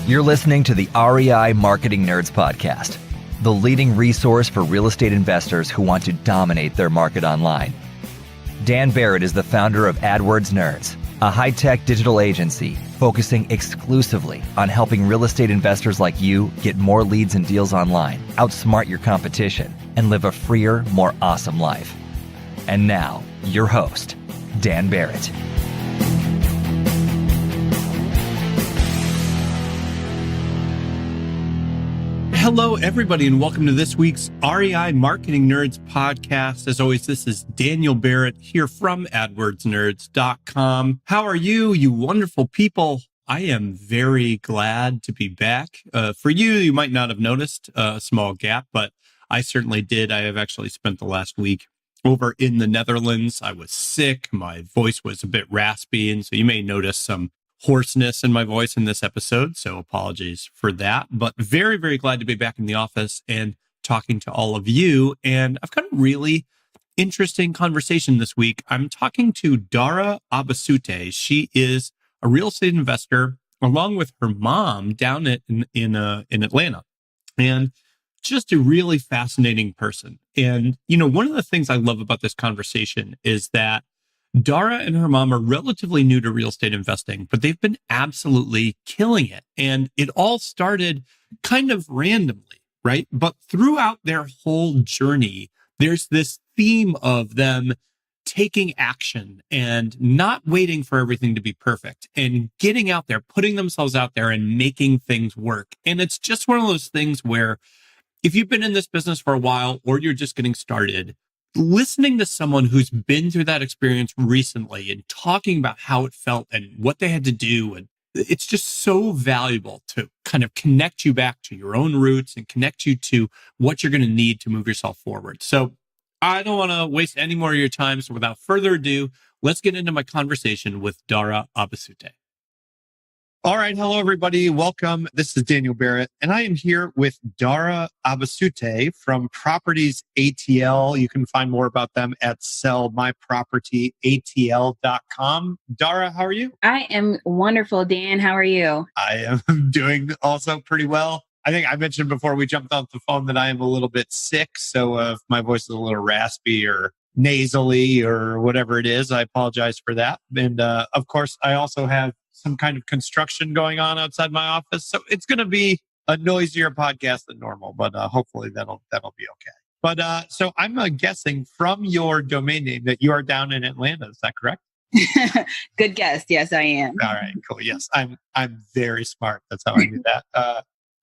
You're listening to the REI Marketing Nerds Podcast, the leading resource for real estate investors who want to dominate their market online. Dan Barrett is the founder of AdWords Nerds, a high-tech digital agency focusing exclusively on helping real estate investors like you get more leads and deals online, outsmart your competition, and live a freer, more awesome life. And now, your host, Dan Barrett. Hello, everybody, and welcome to this week's REI Marketing Nerds podcast. As always, this is Daniel Barrett here from AdWordsNerds.com. How are you, you wonderful people? I am very glad to be back. For you, you might not have noticed a small gap, but I certainly did. I have actually spent the last week over in the Netherlands. I was sick. My voice was a bit raspy, and so you may notice some hoarseness in my voice in this episode, so apologies for that. But very, very glad to be back in the office and talking to all of you. And I've got a really interesting conversation this week. I'm talking to Dara Abasute. She is a real estate investor along with her mom down in Atlanta, and just a really fascinating person. And one of the things I love about this conversation is that Dara and her mom are relatively new to real estate investing, but they've been absolutely killing it. And it all started kind of randomly, right? But throughout their whole journey, there's this theme of them taking action and not waiting for everything to be perfect and getting out there, putting themselves out there and making things work. And it's just one of those things where if you've been in this business for a while or you're just getting started, listening to someone who's been through that experience recently and talking about how it felt and what they had to do, and it's just so valuable to kind of connect you back to your own roots and connect you to what you're going to need to move yourself forward. So I don't want to waste any more of your time. So without further ado, let's get into my conversation with Dara Abasute. All right. Hello, everybody. Welcome. This is Daniel Barrett, and I am here with Dara Abasute from Properties ATL. You can find more about them at sellmypropertyatl.com. Dara, how are you? I am wonderful, Dan. How are you? I am doing also pretty well. I think I mentioned before we jumped off the phone that I am a little bit sick. So if my voice is a little raspy or nasally or whatever it is, I apologize for that. And of course, I also have some kind of construction going on outside my office. So it's going to be a noisier podcast than normal, but hopefully that'll be okay. But so I'm guessing from your domain name that you are down in Atlanta. Is that correct? Good guess. Yes, I am. All right, cool. Yes, I'm very smart. That's how I knew that.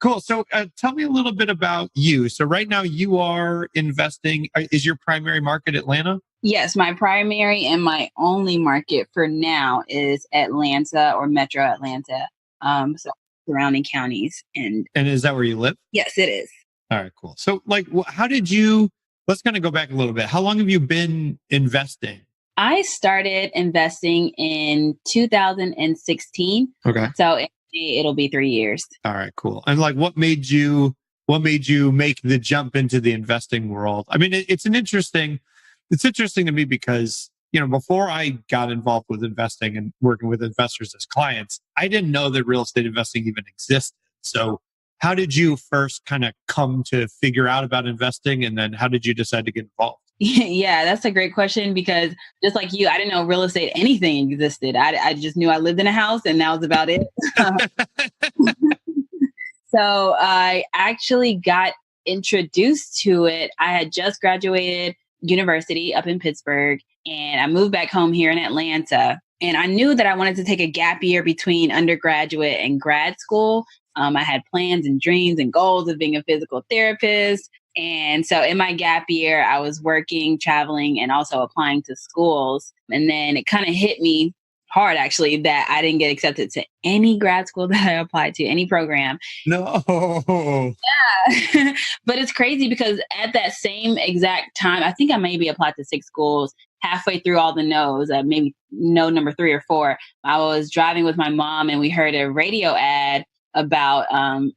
Cool. So tell me a little bit about you. So right now you are investing. Is your primary market Atlanta? Yes, my primary and my only market for now is Atlanta or Metro Atlanta. So surrounding counties. And is that where you live? Yes, it is. All right, cool. So how did you, let's kind of go back a little bit. How long have you been investing? I started investing in 2016. Okay. So it'll be 3 years. All right, cool. And what made you make the jump into the investing world? I mean, it's interesting to me because, before I got involved with investing and working with investors as clients, I didn't know that real estate investing even existed. So how did you first kind of come to figure out about investing? And then how did you decide to get involved? Yeah, that's a great question because just like you, I didn't know real estate, anything existed. I just knew I lived in a house and that was about it. So I actually got introduced to it. I had just graduated university up in Pittsburgh and I moved back home here in Atlanta. And I knew that I wanted to take a gap year between undergraduate and grad school. I had plans and dreams and goals of being a physical therapist. And so in my gap year, I was working, traveling, and also applying to schools. And then it kind of hit me hard, actually, that I didn't get accepted to any grad school that I applied to, any program. No. Yeah. But it's crazy because at that same exact time, I think I maybe applied to 6 schools. Halfway through all the no's, maybe no number 3 or 4, I was driving with my mom and we heard a radio ad about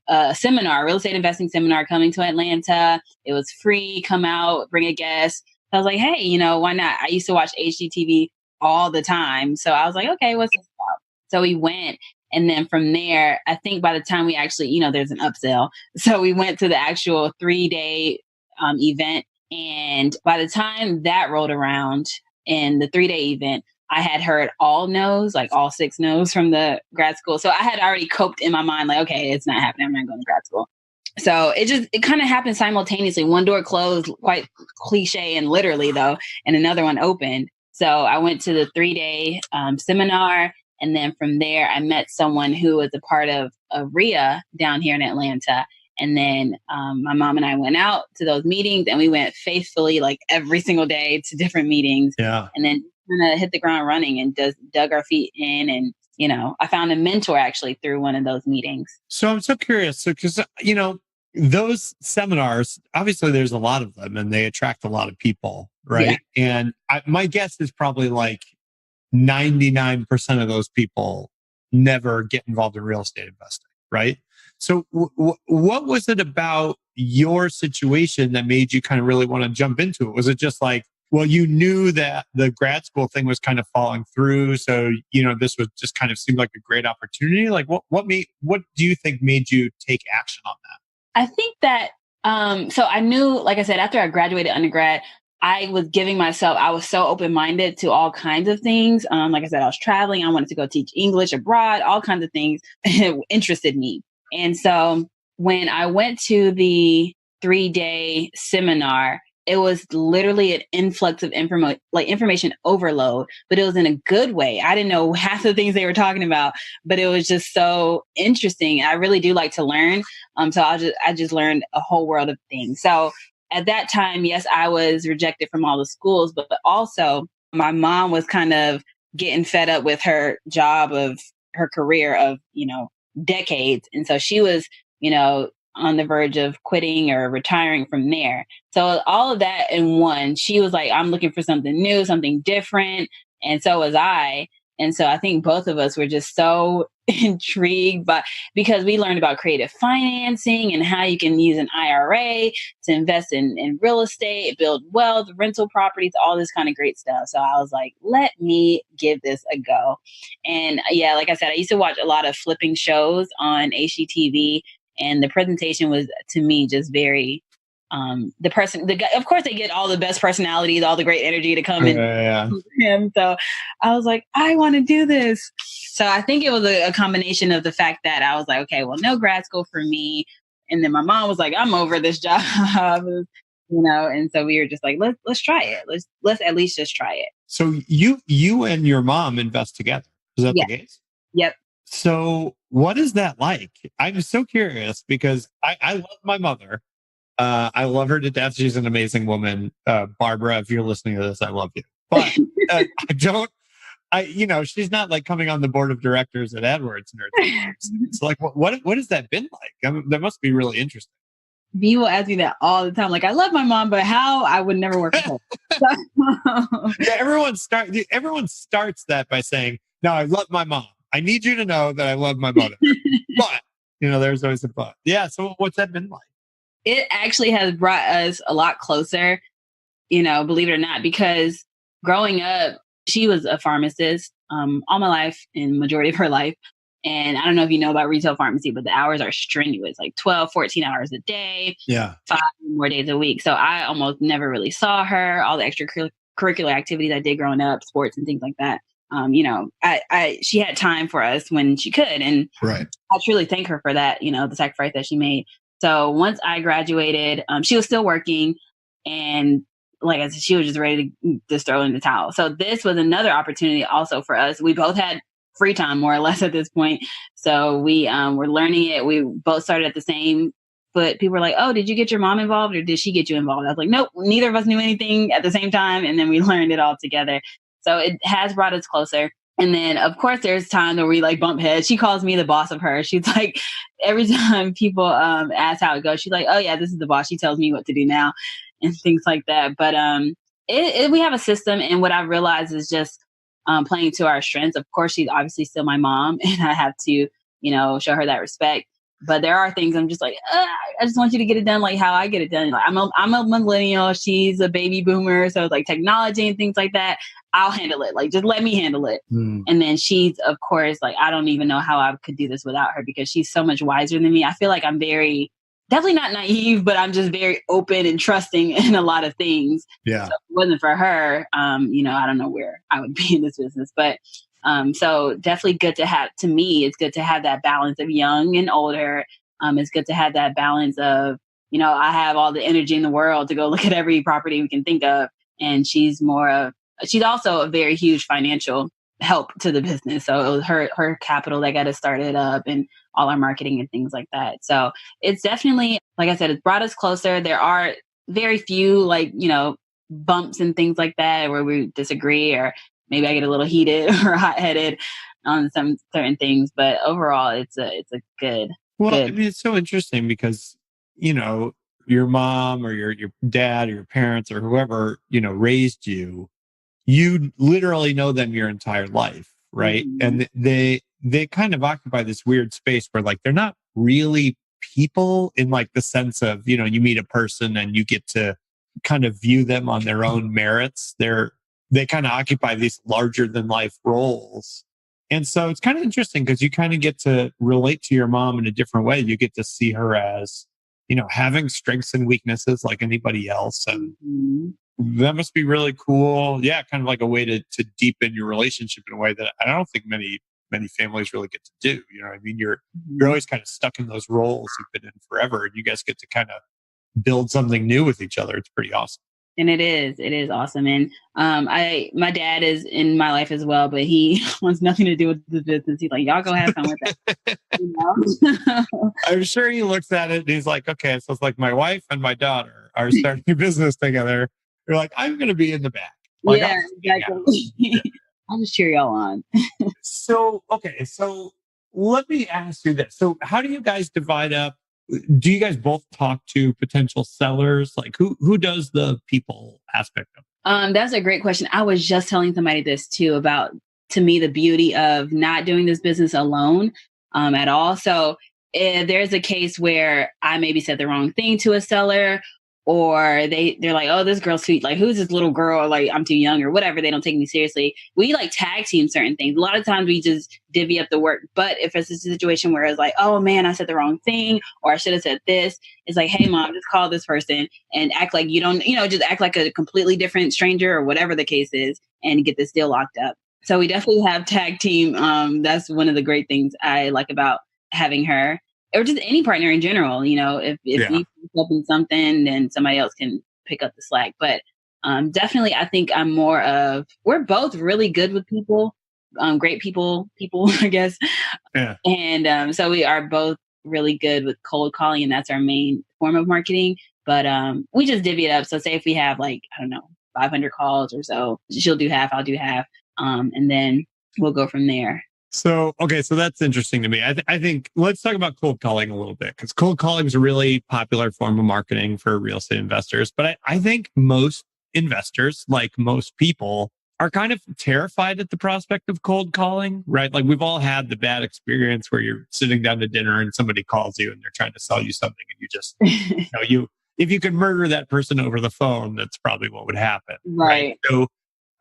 a seminar, a real estate investing seminar coming to Atlanta. It was free, come out, bring a guest. I was like, hey, why not? I used to watch HGTV all the time. So I was like, okay, what's this about? So we went And then from there, I think by the time we actually, there's an upsell. So we went to the actual 3-day event. And by the time that rolled around in the 3-day event, I had heard all no's, like all 6 no's from the grad school. So I had already coped in my mind, like, okay, it's not happening. I'm not going to grad school. So it kind of happened simultaneously. One door closed, quite cliche and literally though, and another one opened. So I went to the 3-day seminar. And then from there, I met someone who was a part of RIA down here in Atlanta. And then my mom and I went out to those meetings, and we went faithfully, like every single day, to different meetings. Yeah. And then kind of hit the ground running and dug our feet in. And, I found a mentor actually through one of those meetings. So I'm so curious. So, because, those seminars, obviously there's a lot of them and they attract a lot of people, right? Yeah. And my guess is probably like 99% of those people never get involved in real estate investing, right? So what was it about your situation that made you kind of really want to jump into it? Was it just like, well, you knew that the grad school thing was kind of falling through, so this was just kind of seemed like a great opportunity? Like what do you think made you take action on that? I think that so I knew, like I said, after I graduated undergrad, I was so open-minded to all kinds of things. Like I said, I was traveling. I wanted to go teach English abroad, all kinds of things interested me. And so when I went to the 3-day seminar, it was literally an influx of information overload, but it was in a good way. I didn't know half the things they were talking about, but it was just so interesting. I really do like to learn. So I just learned a whole world of things. So at that time, yes, I was rejected from all the schools, but also my mom was kind of getting fed up with her job of her career of, decades. And so she was, on the verge of quitting or retiring from there. So all of that in one, she was like, I'm looking for something new, something different. And so was I. And so I think both of us were just so intrigued because we learned about creative financing and how you can use an IRA to invest in real estate, build wealth, rental properties, all this kind of great stuff. So I was like, let me give this a go. And yeah, like I said, I used to watch a lot of flipping shows on HGTV. And the presentation was, to me, just very, the guy, of course, they get all the best personalities, all the great energy to come in. Him. So I was like, I want to do this. So I think it was a combination of the fact that I was like, okay, well, no grad school for me. And then my mom was like, I'm over this job, and so we were just like, let's try it. Let's at least just try it. So you and your mom invest together. Is that the case? Yep. So what is that like? I'm so curious because I love my mother. I love her to death. She's an amazing woman. Barbara, if you're listening to this, I love you. But she's not like coming on the board of directors at AdWords Nerds. It's like, what has that been like? That must be really interesting. People ask me that all the time. Like, I love my mom, but how? I would never work with her. Yeah, everyone starts that by saying, no, I love my mom. I need you to know that I love my mother. But, there's always a but. Yeah. So what's that been like? It actually has brought us a lot closer, believe it or not, because growing up, she was a pharmacist all my life and majority of her life. And I don't know if you know about retail pharmacy, but the hours are strenuous, like 12, 14 hours a day, 5 more days a week. So I almost never really saw her, all the extracurricular activities I did growing up, sports and things like that. She had time for us when she could. And right. I truly thank her for that, the sacrifice that she made. So once I graduated, she was still working, and like I said, she was just ready to just throw in the towel. So this was another opportunity also for us. We both had free time more or less at this point. So we were learning it. We both started at the same foot. People were like, oh, did you get your mom involved or did she get you involved? I was like, nope, neither of us knew anything at the same time. And then we learned it all together. So it has brought us closer. And then, of course, there's times where we like bump heads. She calls me the boss of her. She's like, every time people ask how it goes, she's like, oh, yeah, this is the boss. She tells me what to do now and things like that. But we have a system. And what I realized is just playing to our strengths. Of course, she's obviously still my mom and I have to, show her that respect. But there are things I'm just like, I just want you to get it done like how I get it done. Like, I'm a millennial. She's a baby boomer. So it's like technology and things like that. I'll handle it. Like, just let me handle it. And then she's, of course, like, I don't even know how I could do this without her because she's so much wiser than me. I feel like I'm definitely not naive, but I'm just very open and trusting in a lot of things. Yeah. So if it wasn't for her, I don't know where I would be in this business. But so definitely good to have, to me, it's good to have that balance of young and older. It's good to have that balance of, I have all the energy in the world to go look at every property we can think of. And she's also a very huge financial help to the business. So it was her capital that got us started up and all our marketing and things like that. So it's definitely, like I said, it's brought us closer. There are very few bumps and things like that where we disagree, or maybe I get a little heated or hot-headed on some certain things. But overall, it's a good. Well, good. I mean, it's so interesting because, your mom or your dad or your parents or whoever, raised you, you literally know them your entire life, right? Mm-hmm. And they kind of occupy this weird space where like they're not really people in like the sense of, you meet a person and you get to kind of view them on their own merits. They kind of occupy these larger than life roles. And so it's kind of interesting because you kind of get to relate to your mom in a different way. You get to see her as, having strengths and weaknesses like anybody else. And that must be really cool. Yeah, kind of like a way to deepen your relationship in a way that I don't think many families really get to do. You know what I mean? You're always kind of stuck in those roles you've been in forever, and you guys get to kind of build something new with each other. It's pretty awesome. And it is awesome. And my dad is in my life as well, but he wants nothing to do with the business. He's like, y'all go have fun with that. I'm sure he looks at it and he's like, okay, so it's like my wife and my daughter are starting a business together. You're like, I'm going to be in the back. Like, yeah, exactly. I'll just cheer y'all on. So let me ask you this. So how do you guys divide up? Do you guys both talk to potential sellers? Like who does the people aspect of it? That's a great question. I was just telling somebody this too about, to me, the beauty of not doing this business alone at all. So if there's a case where I maybe said the wrong thing to a seller, or they're like, oh, this girl's sweet. Like, who's this little girl? Like, I'm too young or whatever. They don't take me seriously. We like tag team certain things. A lot of times we just divvy up the work. But if it's a situation where it's like, oh man, I said the wrong thing, or I should have said this, it's like, hey mom, just call this person and act like you don't, just act like a completely different stranger or whatever the case is, and get this deal locked up. So we definitely have tag team. That's one of the great things I like about having her, or just any partner in general. If you pick up in something, then somebody else can pick up the slack. But definitely, I think we're both really good with people, great people, I guess. Yeah. And so we are both really good with cold calling, and that's our main form of marketing. But we just divvy it up. So say if we have 500 calls or so, she'll do half, I'll do half. And then we'll go from there. So that's interesting to me. I think let's talk about cold calling a little bit, because cold calling is a really popular form of marketing for real estate investors. But I think most investors, like most people, are kind of terrified at the prospect of cold calling, right? Like we've all had the bad experience where you're sitting down to dinner and somebody calls you and they're trying to sell you something, and you just, if you could murder that person over the phone, that's probably what would happen. Right. So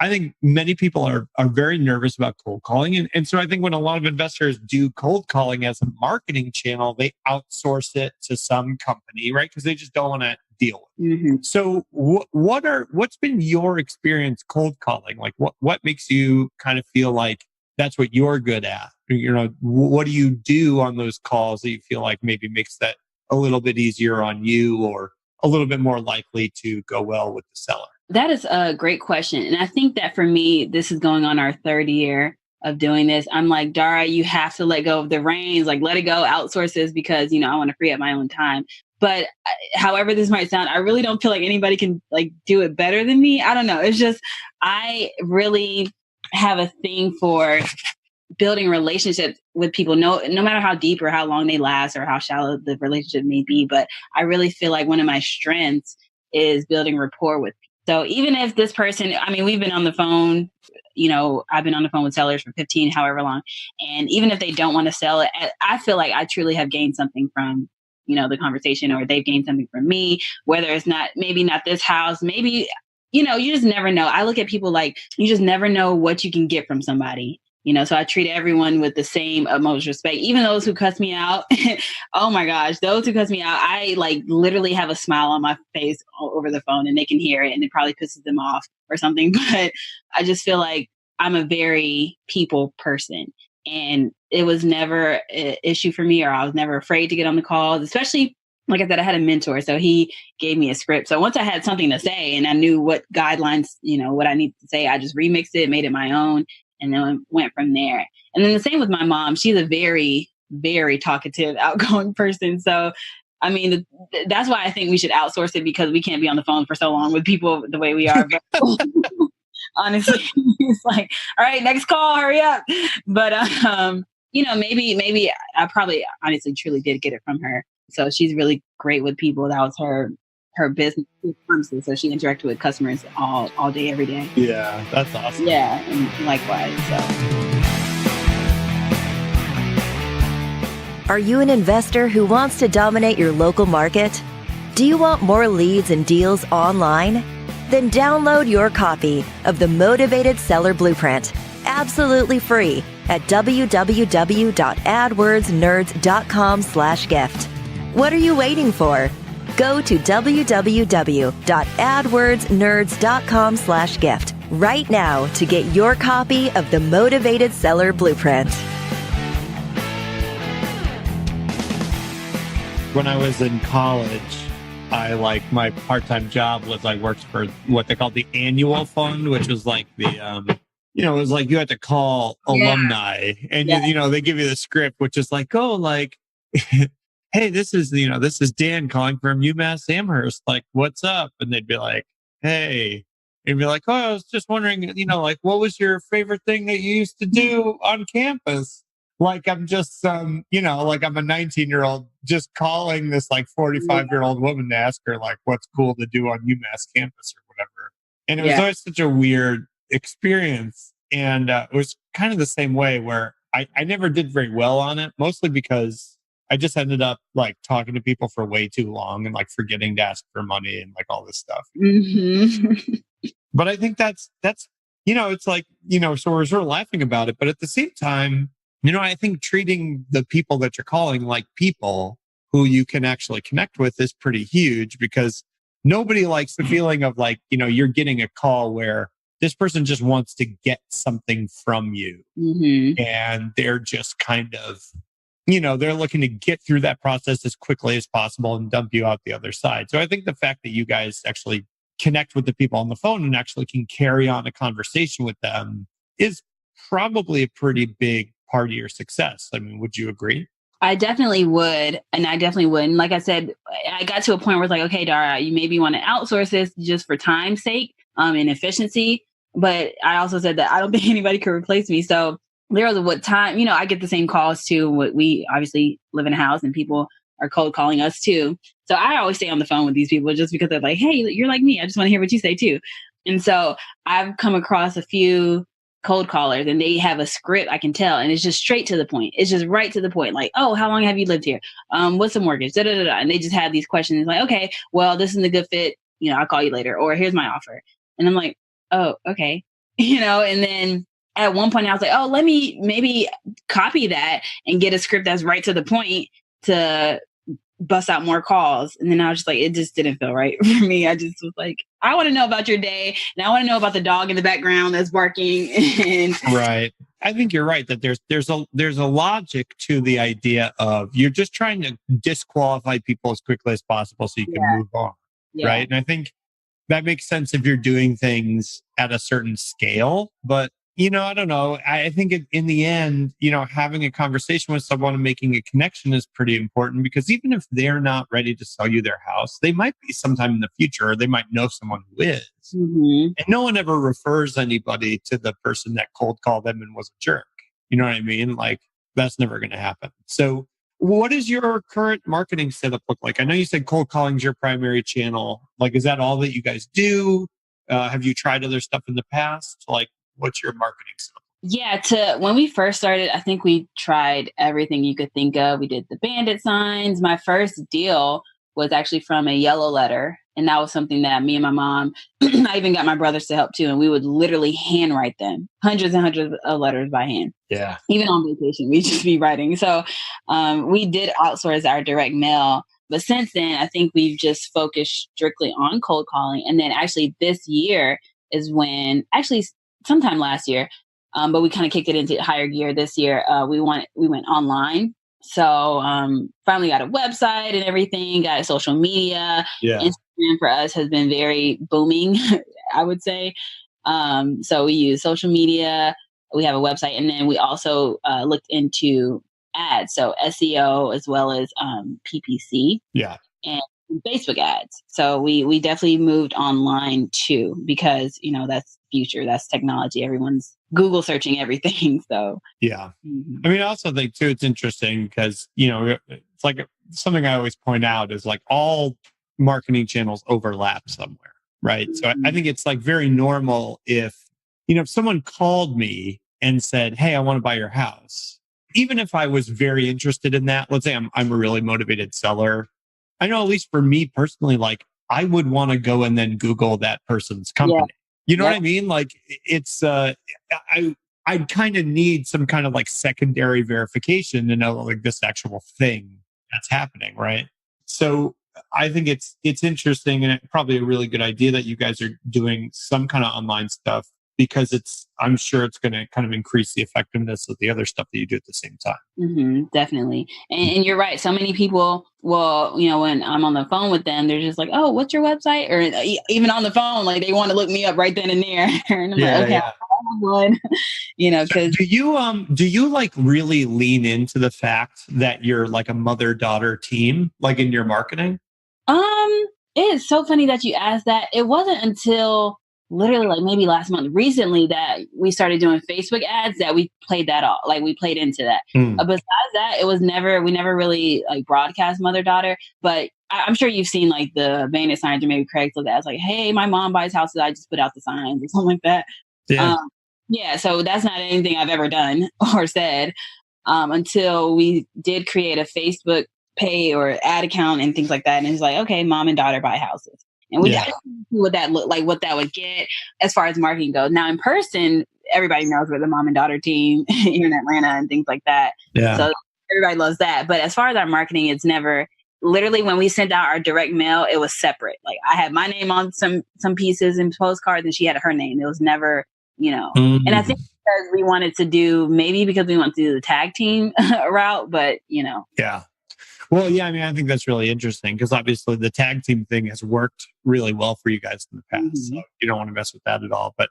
I think many people are very nervous about cold calling. And so I think when a lot of investors do cold calling as a marketing channel, they outsource it to some company, right? Because they just don't want to deal with it. Mm-hmm. So what's been your experience cold calling? Like what makes you kind of feel like that's what you're good at? What do you do on those calls that you feel like maybe makes that a little bit easier on you, or a little bit more likely to go well with the seller? That is a great question. And I think that for me, this is going on our third year of doing this. I'm like, Dara, you have to let go of the reins, like let it go, outsource this, because, I want to free up my own time. But however this might sound, I really don't feel like anybody can do it better than me. I don't know. It's just, I really have a thing for building relationships with people, no matter how deep or how long they last or how shallow the relationship may be. But I really feel like one of my strengths is building rapport with people. So even if this person, we've been on the phone, I've been on the phone with sellers for 15, however long. And even if they don't want to sell it, I feel like I truly have gained something from, the conversation, or they've gained something from me, whether it's maybe not this house, maybe, you just never know. I look at people like you just never know what you can get from somebody. So I treat everyone with the same utmost respect, even those who cuss me out. Oh my gosh, those who cuss me out, I like literally have a smile on my face over the phone and they can hear it and it probably pisses them off or something. But I just feel like I'm a very people person, and it was never an issue for me, or I was never afraid to get on the calls, especially like I said, I had a mentor, so he gave me a script. So once I had something to say and I knew what guidelines, what I needed to say, I just remixed it, made it my own, and then went from there. And then the same with my mom. She's a very, very talkative, outgoing person. So, I mean, that's why I think we should outsource it, because we can't be on the phone for so long with people the way we are. But honestly, it's like, all right, next call, hurry up. But, maybe I probably honestly truly did get it from her. So she's really great with people. That was her business. So she interacted with customers all day, every day. Yeah, that's awesome. Yeah, and likewise. So. Are you an investor who wants to dominate your local market? Do you want more leads and deals online? Then download your copy of the Motivated Seller Blueprint absolutely free at www.adwordsnerds.com/gift. What are you waiting for? Go to www.adwordsnerds.com/gift right now to get your copy of the Motivated Seller Blueprint. When I was in college, my part-time job was I worked for what they call the annual fund, which was like the, it was like you had to call alumni and, they give you the script, which is like, hey, this is Dan calling from UMass Amherst. Like, what's up? And they'd be like, hey, and be like, oh, I was just wondering, what was your favorite thing that you used to do on campus? Like, I'm just, I'm a 19-year-old just calling this 45-year-old woman to ask her what's cool to do on UMass campus or whatever. And it was always such a weird experience. And it was kind of the same way where I never did very well on it, mostly because I just ended up talking to people for way too long and forgetting to ask for money and all this stuff. Mm-hmm. But I think that's, it's so we're sort of laughing about it. But at the same time, I think treating the people that you're calling like people who you can actually connect with is pretty huge, because nobody likes the feeling of you're getting a call where this person just wants to get something from you. Mm-hmm. And they're just kind of, they're looking to get through that process as quickly as possible and dump you out the other side. So I think the fact that you guys actually connect with the people on the phone and actually can carry on a conversation with them is probably a pretty big part of your success. I mean, would you agree? I definitely would. And I definitely would. And like I said, I got to a point where it's like, okay, Dara, you maybe want to outsource this just for time's sake and efficiency. But I also said that I don't think anybody could replace me. So there was what time, I get the same calls too. We obviously live in a house and people are cold calling us too. So I always stay on the phone with these people just because they're like, hey, you're like me. I just want to hear what you say too. And so I've come across a few cold callers and they have a script, I can tell, and it's just straight to the point. It's just right to the point. Like, oh, how long have you lived here? What's the mortgage? Da, da, da, da. And they just have these questions like, okay, well, this isn't a good fit. I'll call you later, or here's my offer. And I'm like, oh, okay. And then at one point I was like, oh, let me maybe copy that and get a script that's right to the point to bust out more calls. And then I was just like, it just didn't feel right for me. I just was like, I want to know about your day. And I want to know about the dog in the background that's barking. Right. I think you're right that there's a logic to the idea of you're just trying to disqualify people as quickly as possible so you can move on. Yeah. Right. And I think that makes sense if you're doing things at a certain scale. But I don't know. I think in the end, having a conversation with someone and making a connection is pretty important, because even if they're not ready to sell you their house, they might be sometime in the future, or they might know someone who is. Mm-hmm. And no one ever refers anybody to the person that cold called them and was a jerk. You know what I mean? That's never going to happen. So what does your current marketing setup look like? I know you said cold calling is your primary channel. Is that all that you guys do? Have you tried other stuff in the past? What's your marketing stuff? Yeah, when we first started, I think we tried everything you could think of. We did the bandit signs. My first deal was actually from a yellow letter. And that was something that me and my mom, I even got my brothers to help too. And we would literally handwrite them, hundreds and hundreds of letters by hand. Yeah. Even on vacation, we'd just be writing. So we did outsource our direct mail. But since then, I think we've just focused strictly on cold calling. And then actually this year is when, actually sometime last year, but we kind of kicked it into higher gear this year. We went online. So finally got a website and everything, got social media. Yeah. Instagram for us has been very booming, I would say. So we use social media. We have a website. And then we also looked into ads. So SEO as well as PPC. Yeah. And Facebook ads. So we definitely moved online too, because, that's future, that's technology. Everyone's Google searching everything. So yeah. I mean, I also think too, it's interesting because, it's like something I always point out is like all marketing channels overlap somewhere. Right. So I think it's like very normal if someone called me and said, hey, I want to buy your house. Even if I was very interested in that, let's say I'm a really motivated seller. I know, at least for me personally, like I would want to go and then Google that person's company. Yeah. You know what I mean? Like it's, I kind of need some kind of like secondary verification to know like this actual thing that's happening. Right. So I think it's interesting and probably a really good idea that you guys are doing some kind of online stuff, because I'm sure it's going to kind of increase the effectiveness of the other stuff that you do at the same time. Mm-hmm, definitely. And you're right. So many people will, when I'm on the phone with them, they're just like, oh, what's your website? Or even on the phone, like they want to look me up right then and there. And I'm like, okay, I have one. Because do you like really lean into the fact that you're like a mother-daughter team, like in your marketing? It is so funny that you asked that. It wasn't until literally like maybe last month recently that we started doing Facebook ads that we played that off. Like we played into that. Besides that, we never really like broadcast mother-daughter, but I'm sure you've seen like the bandit signs or maybe Craigslist ads like, hey, my mom buys houses. I just put out the signs or something like that. Yeah. So that's not anything I've ever done or said until we did create a Facebook pay or ad account and things like that. And it's like, okay, mom and daughter buy houses. And we got to see what that look like, what that would get as far as marketing goes. Now in person, everybody knows we're the mom and daughter team here in Atlanta and things like that. Yeah. So everybody loves that. But as far as our marketing, it's never literally when we sent out our direct mail, it was separate. Like I had my name on some pieces and postcards and she had her name. It was never, and I think because we wanted to do the tag team route, but Yeah. Well, yeah, I mean, I think that's really interesting because obviously the tag team thing has worked really well for you guys in the past. So you don't want to mess with that at all. But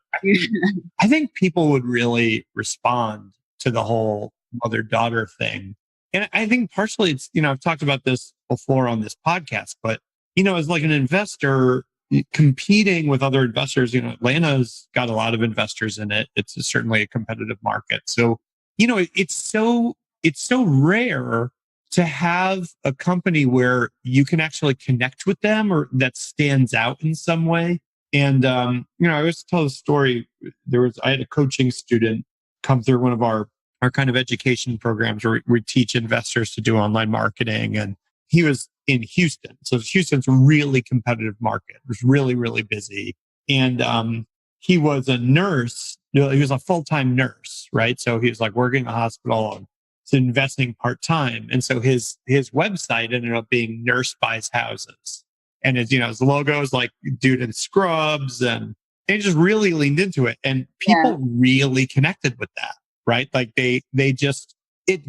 I think people would really respond to the whole mother-daughter thing. And I think partially it's, I've talked about this before on this podcast, but, as like an investor competing with other investors, Atlanta's got a lot of investors in it. It's certainly a competitive market. So, it's so rare to have a company where you can actually connect with them or that stands out in some way. And, I always tell the story. I had a coaching student come through one of our kind of education programs where we teach investors to do online marketing. And he was in Houston. So Houston's a really competitive market. It was really, really busy. And, he was a nurse. He was a full-time nurse, right? So he was like working in a hospital and investing part-time. And so his website ended up being Nurse Buys Houses. And his logo is like dude in scrubs and he just really leaned into it. And people really connected with that, right? Like it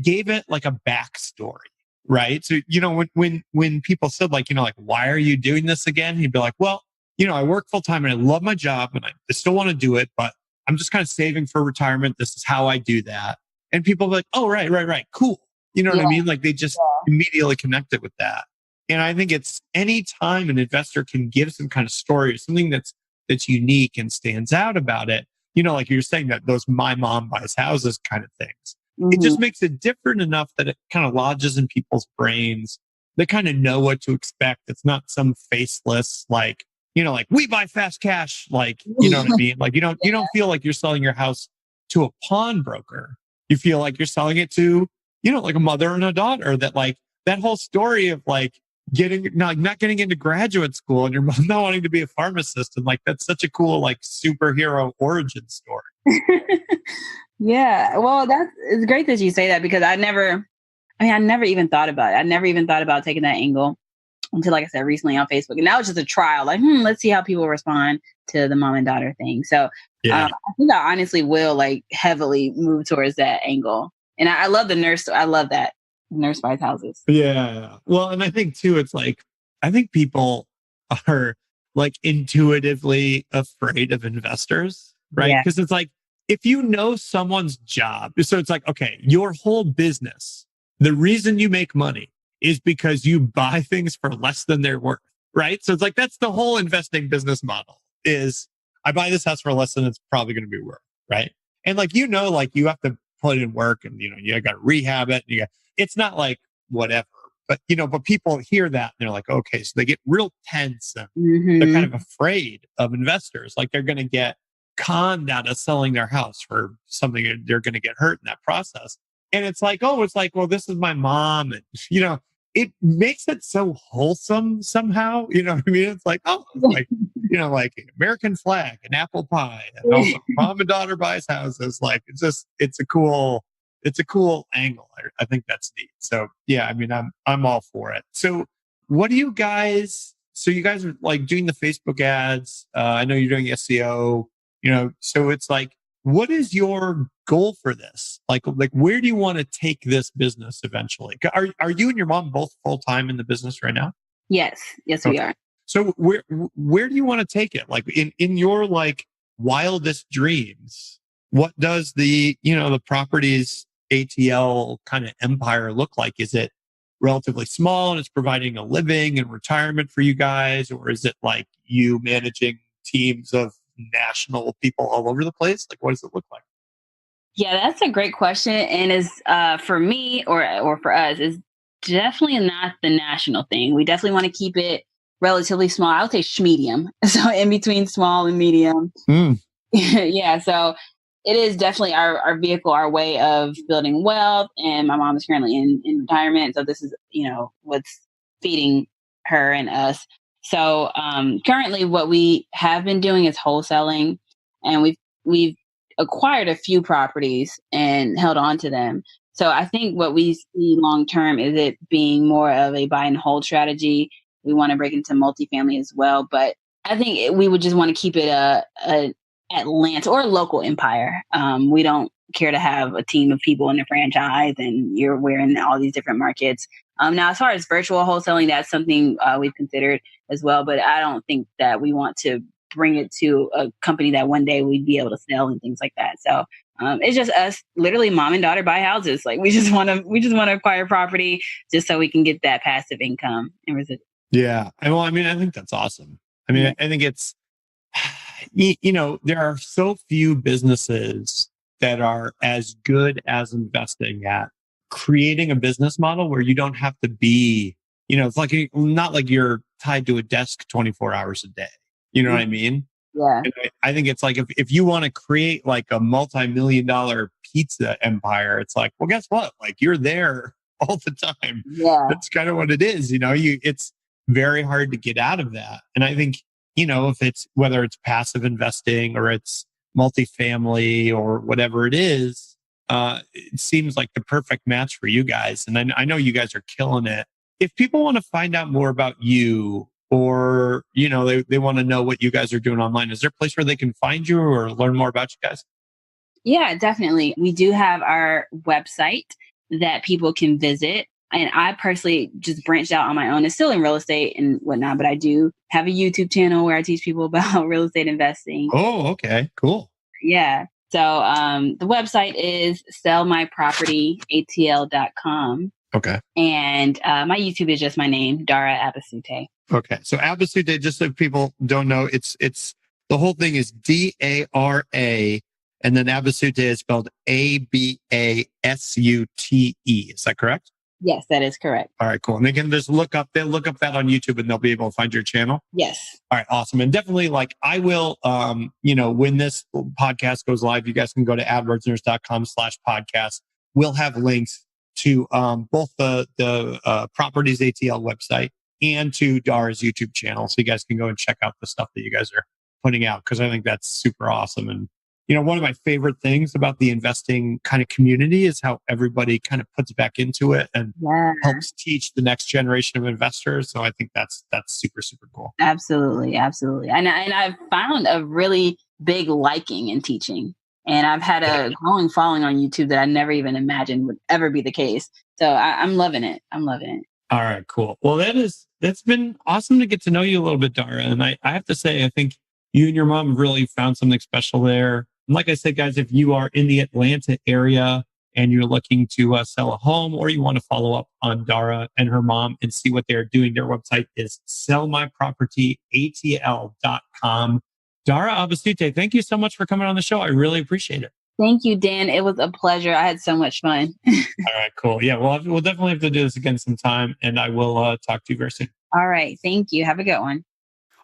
gave it like a backstory, right? So, when people said like, why are you doing this again? He'd be like, well, I work full-time and I love my job and I still want to do it, but I'm just kind of saving for retirement. This is how I do that. And people are like, oh, right. Cool. You know what I mean? Like they just immediately connected with that. And I think it's any time an investor can give some kind of story or something that's unique and stands out about it, like you're saying that those my mom buys houses kind of things. It just makes it different enough that it kind of lodges in people's brains. They kind of know what to expect. It's not some faceless, like, like we buy fast cash, like, you know what I mean? Like you don't feel like you're selling your house to a pawnbroker. You feel like you're selling it to, like a mother and a daughter, that like that whole story of like not getting into graduate school and your mom not wanting to be a pharmacist. And like, that's such a cool, like superhero origin story. Yeah. Well, it's great that you say that, because I never even thought about it. I never even thought about taking that angle until, like I said, recently on Facebook. And that was just a trial. Like, let's see how people respond to the mom and daughter thing. So Yeah. I think I honestly will like heavily move towards that angle. And I love the nurse. I love that. Nurse buys houses. Yeah. Well, and I think too, it's like, I think people are like intuitively afraid of investors, right? Yeah. Because it's like, if you know someone's job, so it's like, okay, your whole business, the reason you make money is because you buy things for less than they're worth, right? So it's like, that's the whole investing business model is I buy this house for less than it's probably going to be worth, right? And like, like you have to put in work and, you got to rehab it. It's not like whatever, but, but people hear that and they're like, okay, so they get real tense and they're kind of afraid of investors. Like they're going to get conned out of selling their house for something, they're going to get hurt in that process. And it's like, well, this is my mom. And, it makes it so wholesome somehow. You know what I mean? It's like, like American flag and apple pie. And also mom and daughter buys houses. Like, it's a cool angle. I think that's neat. So yeah, I mean, I'm all for it. So what do you guys, are like doing the Facebook ads. I know you're doing SEO, so it's like, what is your goal for this? Like where do you want to take this business eventually? Are you and your mom both full-time in the business right now? Yes, we are. So where do you want to take it? Like in your like wildest dreams, what does the properties ATL kind of empire look like? Is it relatively small and it's providing a living and retirement for you guys? Or is it like you managing teams of national people all over the place? Like, what does it look like? Yeah, that's a great question. And is for me or for us is definitely not the national thing. We definitely want to keep it relatively small. I would say medium. So in between small and medium. Yeah. So it is definitely our vehicle, our way of building wealth. And my mom is currently in retirement. So this is, what's feeding her and us. So currently what we have been doing is wholesaling, and we've acquired a few properties and held on to them. So I think what we see long term is it being more of a buy and hold strategy. We want to break into multifamily as well, but I think we would just want to keep it a Atlanta or a local empire. We don't care to have a team of people in the franchise and we're in all these different markets. Now, as far as virtual wholesaling, that's something we've considered as well, but I don't think that we want to bring it to a company that one day we'd be able to sell and things like that. So it's just us, literally mom and daughter buy houses. Like we just want to acquire property just so we can get that passive income and residual. Yeah. Well, I mean, I think that's awesome. I mean, I think it's, there are so few businesses that are as good as investing at creating a business model where you don't have to be, it's like, not like you're tied to a desk 24 hours a day. You know what I mean? Yeah. And I think it's like, if you want to create like a multi-million-dollar pizza empire, it's like, well, guess what? Like you're there all the time. Yeah. That's kind of what it is. It's very hard to get out of that. And I think, if it's, whether it's passive investing or it's multifamily or whatever it is, it seems like the perfect match for you guys. And I know you guys are killing it. If people want to find out more about you, or, they want to know what you guys are doing online, is there a place where they can find you or learn more about you guys? Yeah, definitely. We do have our website that people can visit. And I personally just branched out on my own. It's still in real estate and whatnot, but I do have a YouTube channel where I teach people about real estate investing. Oh, okay. Cool. Yeah. So the website is sellmypropertyatl.com. Okay. And my YouTube is just my name, Dara Abasute. Okay. So Abasute, just so people don't know, it's the whole thing is Dara, and then Abasute is spelled Abasute. Is that correct? Yes, that is correct. All right, cool. And they can just they'll look up that on YouTube and they'll be able to find your channel. Yes. All right, awesome. And definitely I will, when this podcast goes live, you guys can go to adwordsnerds.com/podcast. We'll have links to both the Properties ATL website and to Dara's YouTube channel. So you guys can go and check out the stuff that you guys are putting out, because I think that's super awesome. And, one of my favorite things about the investing kind of community is how everybody kind of puts back into it and helps teach the next generation of investors. So I think that's super, super cool. Absolutely. Absolutely. And I've found a really big liking in teaching. And I've had a growing following on YouTube that I never even imagined would ever be the case. So I'm loving it. I'm loving it. All right, cool. Well, that's been awesome to get to know you a little bit, Dara. And I have to say, I think you and your mom really found something special there. And like I said, guys, if you are in the Atlanta area and you're looking to sell a home, or you want to follow up on Dara and her mom and see what they're doing, their website is sellmypropertyatl.com. Dara Abasute, thank you so much for coming on the show. I really appreciate it. Thank you, Dan. It was a pleasure. I had so much fun. All right, cool. Yeah, we'll definitely have to do this again sometime, and I will talk to you very soon. All right. Thank you. Have a good one.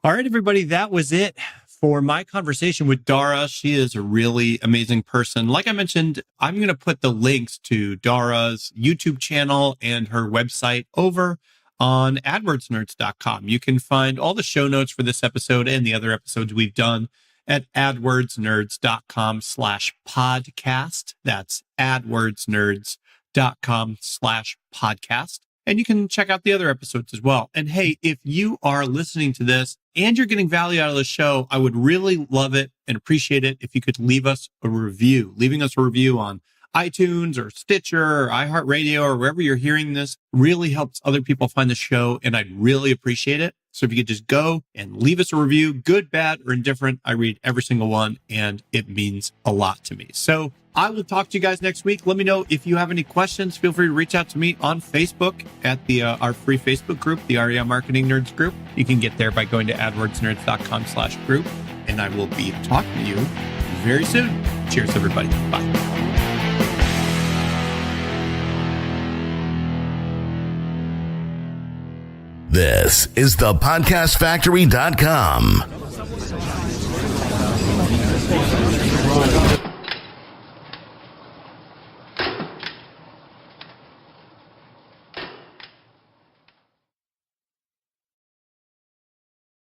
All right, everybody. That was it for my conversation with Dara. She is a really amazing person. Like I mentioned, I'm going to put the links to Dara's YouTube channel and her website over on adwordsnerds.com. You can find all the show notes for this episode and the other episodes we've done at adwordsnerds.com/podcast. That's adwordsnerds.com/podcast. And you can check out the other episodes as well. And hey, if you are listening to this and you're getting value out of the show, I would really love it and appreciate it if you could leave us a review. Leaving us a review on iTunes or Stitcher or iHeartRadio or wherever you're hearing this really helps other people find the show, and I'd really appreciate it. So if you could just go and leave us a review, good, bad, or indifferent, I read every single one, and it means a lot to me. So I will talk to you guys next week. Let me know if you have any questions. Feel free to reach out to me on Facebook at our free Facebook group, the REI Marketing Nerds group. You can get there by going to adwordsnerds.com/group, and I will be talking to you very soon. Cheers, everybody. Bye. This is the podcastfactory.com.